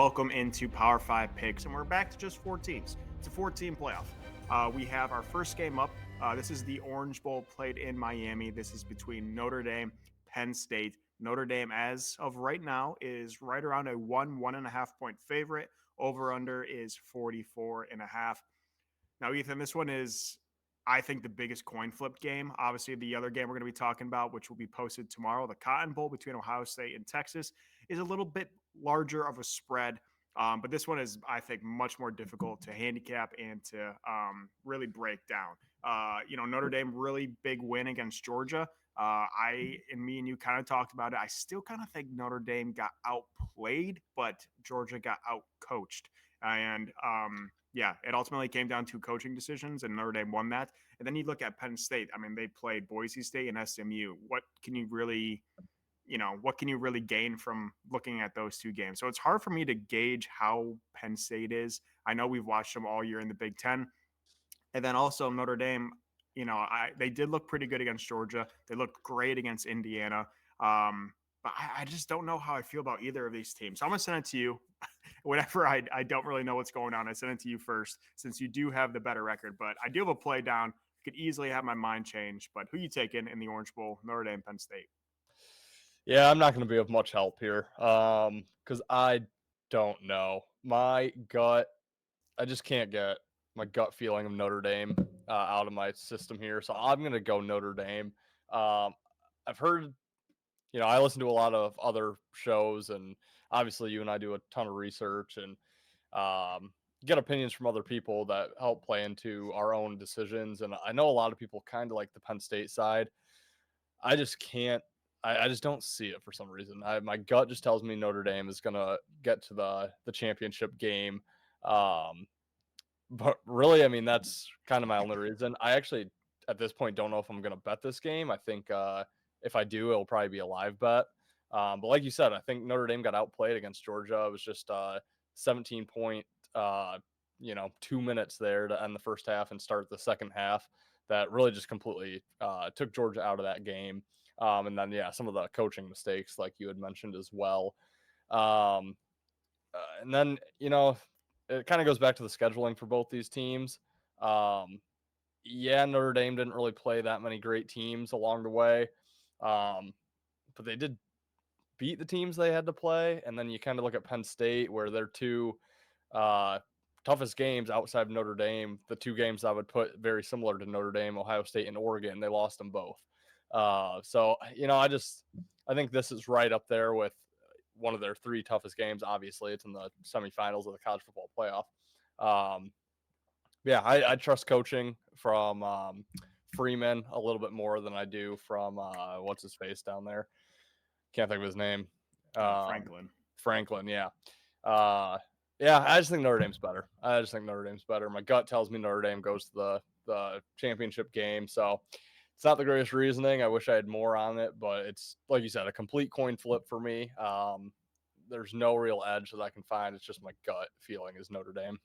Welcome into Power 5 picks, and we're back to just 4 teams. It's a 4-team playoff. We have our first game up. This is the Orange Bowl played in Miami. This is between Notre Dame, Penn State. Notre Dame, as of right now, is right around a 1.5 point favorite. Over-under is 44.5. Now, Ethan, this one is, I think, the biggest coin flip game. Obviously, the other game we're going to be talking about, which will be posted tomorrow, the Cotton Bowl between Ohio State and Texas, is a little bit larger of a spread. But this one is, I think, much more difficult to handicap and to really break down. Notre Dame, really big win against Georgia. Me and you kind of talked about it. I still kind of think Notre Dame got outplayed, but Georgia got outcoached. And it ultimately came down to coaching decisions, and Notre Dame won that. And then you look at Penn State. I mean, they played Boise State and SMU. What can you really gain from looking at those two games? So it's hard for me to gauge how Penn State is. I know we've watched them all year in the Big Ten. And then also Notre Dame, they did look pretty good against Georgia. They looked great against Indiana. But I just don't know how I feel about either of these teams. So I'm going to send it to you. Whenever I don't really know what's going on, I send it to you first, since you do have the better record. But I do have a play down. I could easily have my mind change. But who you taking in the Orange Bowl, Notre Dame, Penn State? Yeah, I'm not going to be of much help here because I don't know. My gut, I just can't get my gut feeling of Notre Dame out of my system here. So I'm going to go Notre Dame. I've heard, I listen to a lot of other shows, and obviously you and I do a ton of research and get opinions from other people that help play into our own decisions. And I know a lot of people kind of like the Penn State side. I just can't. I just don't see it for some reason. My gut just tells me Notre Dame is going to get to the championship game. But really, I mean, that's kind of my only reason. I actually, at this point, don't know if I'm going to bet this game. I think if I do, it'll probably be a live bet. But like you said, I think Notre Dame got outplayed against Georgia. It was just 17 point, 2 minutes there to end the first half and start the second half. That really just completely took Georgia out of that game. And then, some of the coaching mistakes, like you had mentioned as well. And then, it kind of goes back to the scheduling for both these teams. Notre Dame didn't really play that many great teams along the way. But they did beat the teams they had to play. And then you kind of look at Penn State, where their two toughest games outside of Notre Dame, the two games I would put very similar to Notre Dame, Ohio State and Oregon, they lost them both. I think this is right up there with one of their three toughest games. Obviously, it's in the semifinals of the college football playoff. I trust coaching from Freeman a little bit more than I do from what's his face down there. Can't think of his name. Franklin, yeah. I just think Notre Dame's better. My gut tells me Notre Dame goes to the championship game. So it's not the greatest reasoning. I wish I had more on it, but it's, like you said, a complete coin flip for me. There's no real edge that I can find. It's just my gut feeling is Notre Dame.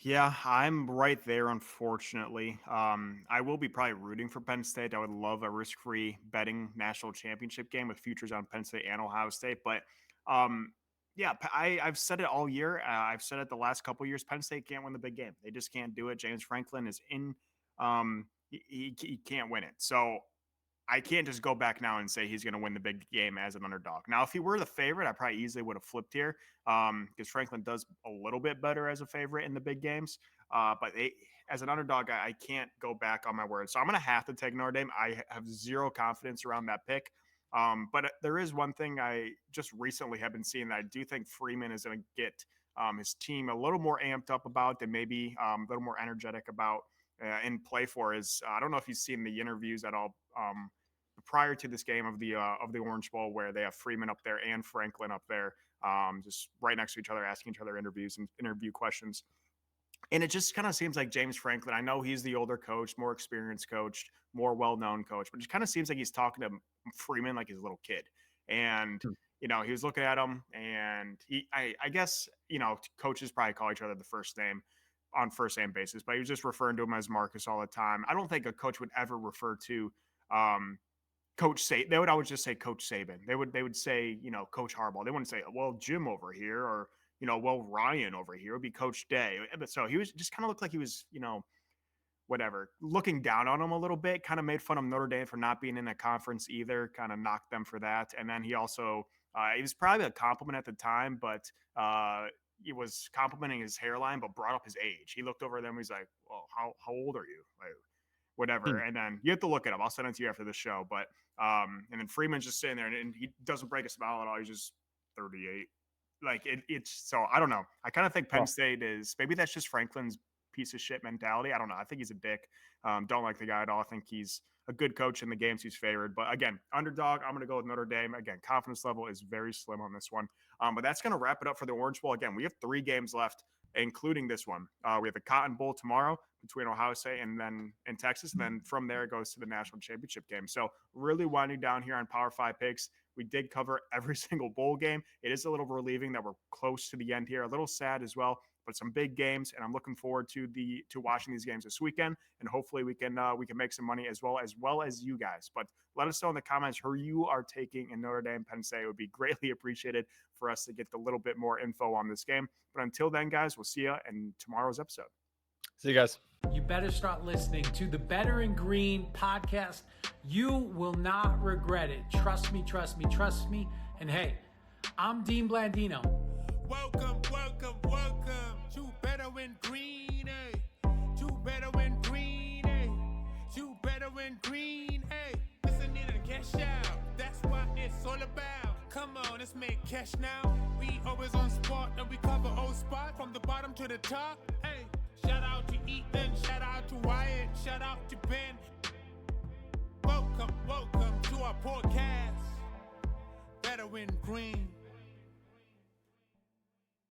Yeah, I'm right there, unfortunately. I will be probably rooting for Penn State. I would love a risk-free betting national championship game with futures on Penn State and Ohio State. But, I've said it all year. I've said it the last couple of years. Penn State can't win the big game. They just can't do it. James Franklin is in he can't win it. So I can't just go back now and say he's going to win the big game as an underdog. Now, if he were the favorite, I probably easily would have flipped here because Franklin does a little bit better as a favorite in the big games. As an underdog, I can't go back on my word. So I'm going to have to take Notre Dame. I have zero confidence around that pick. But there is one thing I just recently have been seeing that I do think Freeman is going to get his team a little more amped up about, and maybe a little more energetic about in play for is I don't know if you've seen the interviews at all prior to this game of the Orange Bowl, where they have Freeman up there and Franklin up there, just right next to each other, asking each other interview questions. And it just kind of seems like James Franklin, I know he's the older coach, more experienced coach, more well-known coach, but it kind of seems like he's talking to Freeman like he's a little kid. And, he was looking at him, and I guess, coaches probably call each other the first name on first name basis, but he was just referring to him as Marcus all the time. I don't think a coach would ever refer to Coach Saban. They would always just say Coach Saban. They would say, Coach Harbaugh. They wouldn't say, well, Jim over here, or Will Ryan over here would be Coach Day. So he was just kind of looked like he was, whatever, looking down on him a little bit, kind of made fun of Notre Dame for not being in a conference either, kind of knocked them for that. And then he also, it was probably a compliment at the time, but he was complimenting his hairline, but brought up his age. He looked over at them. He's like, well, how old are you? Like, whatever. And then you have to look it up. I'll send it to you after the show. But, and then Freeman's just sitting there and he doesn't break a smile at all. He's just 38. Like it's so I don't know. I kind of think Penn State is, maybe that's just Franklin's piece of shit mentality. I don't know. I think he's a dick. Don't like the guy at all. I think he's a good coach in the games he's favored. But again, underdog, I'm going to go with Notre Dame. Again, confidence level is very slim on this one. But that's going to wrap it up for the Orange Bowl. Again, we have 3 games left, including this one. We have the Cotton Bowl tomorrow between Ohio State and then in Texas. And then from there it goes to the national championship game. So really winding down here on Power 5 picks. We did cover every single bowl game. It is a little relieving that we're close to the end here. A little sad as well, but some big games, and I'm looking forward to watching these games this weekend. And hopefully we can make some money as well as you guys. But let us know in the comments who you are taking in Notre Dame, Penn State. It would be greatly appreciated for us to get a little bit more info on this game. But until then, guys, we'll see you in tomorrow's episode. See you guys. You better start listening to the Better in Green podcast. You will not regret it. Trust me, trust me, trust me. And hey, I'm Dean Blandino. Welcome to Better in Green, eh? To Better in Green, eh? To Better in Green, eh? Listening to cash out, that's what it's all about. Come on, let's make cash now. We always on spot and we cover old spot from the bottom to the top. Hey, shout out to Ethan, shout out to Wyatt, shout out to Ben. Welcome to our podcast, Better in Green.